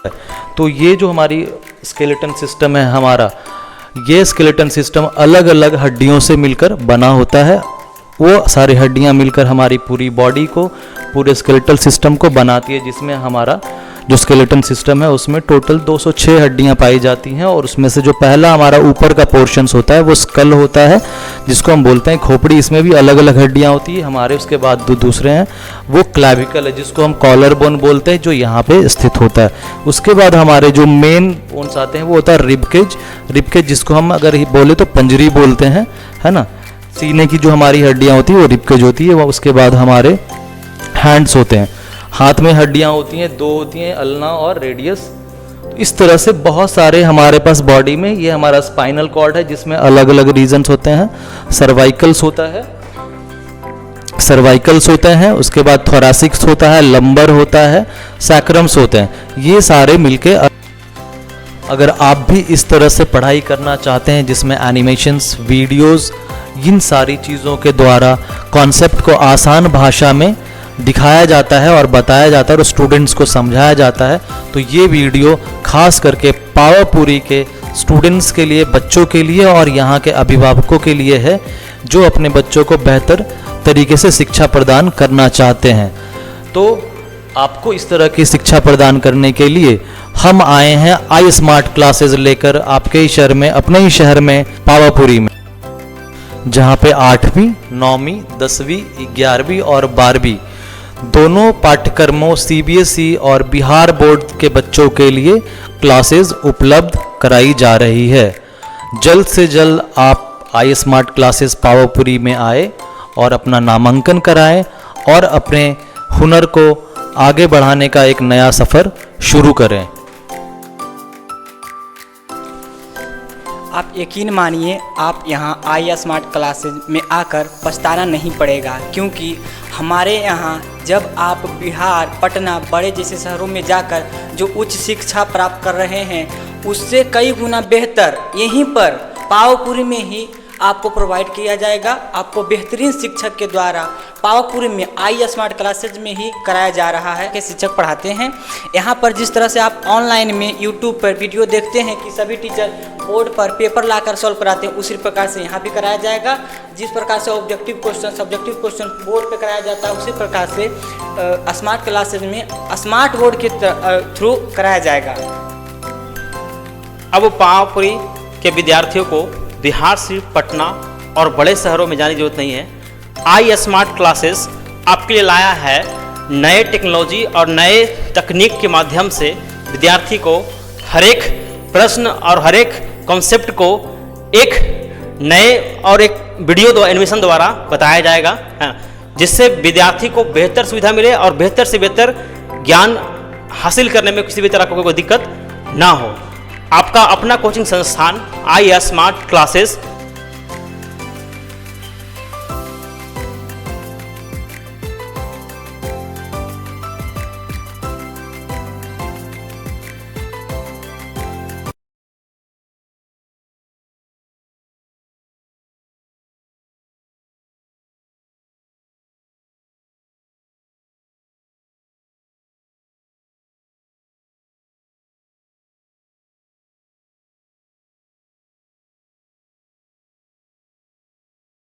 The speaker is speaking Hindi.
तो ये जो हमारी स्केलेटन सिस्टम है हमारा, ये स्केलेटन सिस्टम अलग अलग हड्डियों से मिलकर बना होता है। वो सारी हड्डियां मिलकर हमारी पूरी बॉडी को, पूरे स्केलेटल सिस्टम को बनाती है, जिसमें हमारा जो स्केलेटन सिस्टम है उसमें टोटल 206 हड्डियां पाई जाती हैं। और उसमें से जो पहला हमारा ऊपर का पोर्शंस होता है वो स्कल होता है, जिसको हम बोलते हैं खोपड़ी। इसमें भी अलग अलग हड्डियां होती है हमारे। उसके बाद दूसरे हैं वो क्लैविकल है, जिसको हम कॉलर बोन बोलते हैं, जो यहाँ पे स्थित होता है। उसके बाद हमारे जो मेन बोन्स आते हैं वो होता है रिबकेज। रिबकेज जिसको हम अगर बोले तो पंजरी बोलते हैं, है ना। सीने की जो हमारी हड्डियाँ होती है वो रिबकेज होती है। उसके बाद हमारे हैंड्स होते हैं, हाथ में हड्डियां होती हैं, दो होती हैं, अल्ना और रेडियस। तो इस तरह से बहुत सारे हमारे पास बॉडी में, ये हमारा स्पाइनल कॉर्ड है जिसमें अलग अलग रीजन्स होते हैं। सर्वाइकल्स होता है, सर्वाइकल्स होते हैं, उसके बाद थोरैसिक्स होता है, लंबर होता है, सैक्रम्स होते हैं। ये सारे मिलके, अगर आप भी इस तरह से पढ़ाई करना चाहते हैं जिसमें एनिमेशंस, वीडियोस, इन सारी चीज़ों के द्वारा कॉन्सेप्ट को आसान भाषा में दिखाया जाता है और बताया जाता है और स्टूडेंट्स को समझाया जाता है, तो ये वीडियो खास करके पावापुरी के स्टूडेंट्स के लिए, बच्चों के लिए और यहाँ के अभिभावकों के लिए है, जो अपने बच्चों को बेहतर तरीके से शिक्षा प्रदान करना चाहते हैं। तो आपको इस तरह की शिक्षा प्रदान करने के लिए हम आए हैं आई स्मार्ट क्लासेस लेकर आपके ही शहर में, अपने ही शहर में पावापुरी में, जहाँ पे 8वीं, 9वीं, 10वीं, 11वीं और 12वीं दोनों पाठ्यक्रमों सीबीएसई और बिहार बोर्ड के बच्चों के लिए क्लासेस उपलब्ध कराई जा रही है। जल्द से जल्द आप आई स्मार्ट क्लासेस पावापुरी में आए और अपना नामांकन कराएं और अपने हुनर को आगे बढ़ाने का एक नया सफ़र शुरू करें। आप यकीन मानिए, आप यहाँ आई स्मार्ट क्लासेज में आकर पछताना नहीं पड़ेगा, क्योंकि हमारे यहाँ जब आप बिहार, पटना, बड़े जैसे शहरों में जाकर जो उच्च शिक्षा प्राप्त कर रहे हैं, उससे कई गुना बेहतर यहीं पर पावापुरी में ही आपको प्रोवाइड किया जाएगा। आपको बेहतरीन शिक्षक के द्वारा पावापुरी में आई स्मार्ट क्लासेज में ही कराया जा रहा है कि शिक्षक पढ़ाते हैं। यहाँ पर जिस तरह से आप ऑनलाइन में यूट्यूब पर वीडियो देखते हैं कि सभी टीचर बोर्ड पर पेपर लाकर सॉल्व कराते हैं, उसी प्रकार से यहाँ भी कराया जाएगा। जिस प्रकार से objective question, subjective question board पर कराया जाता है, उसी प्रकार से स्मार्ट क्लासेज में स्मार्ट बोर्ड के थ्रू कराया जाएगा। अब पावापुरी के विद्यार्थियों को बिहार से पटना और बड़े शहरों में जाने की जरूरत नहीं है। आई स्मार्ट क्लासेस आपके लिए लाया है नए टेक्नोलॉजी और नए तकनीक के माध्यम से विद्यार्थी को हर एक प्रश्न और हर एक कॉन्सेप्ट को एक नए और एक वीडियो एनिमेशन द्वारा बताया जाएगा, जिससे विद्यार्थी को बेहतर सुविधा मिले और बेहतर से बेहतर ज्ञान हासिल करने में किसी भी तरह की कोई दिक्कत ना हो। आपका अपना कोचिंग संस्थान आई स्मार्ट क्लासेस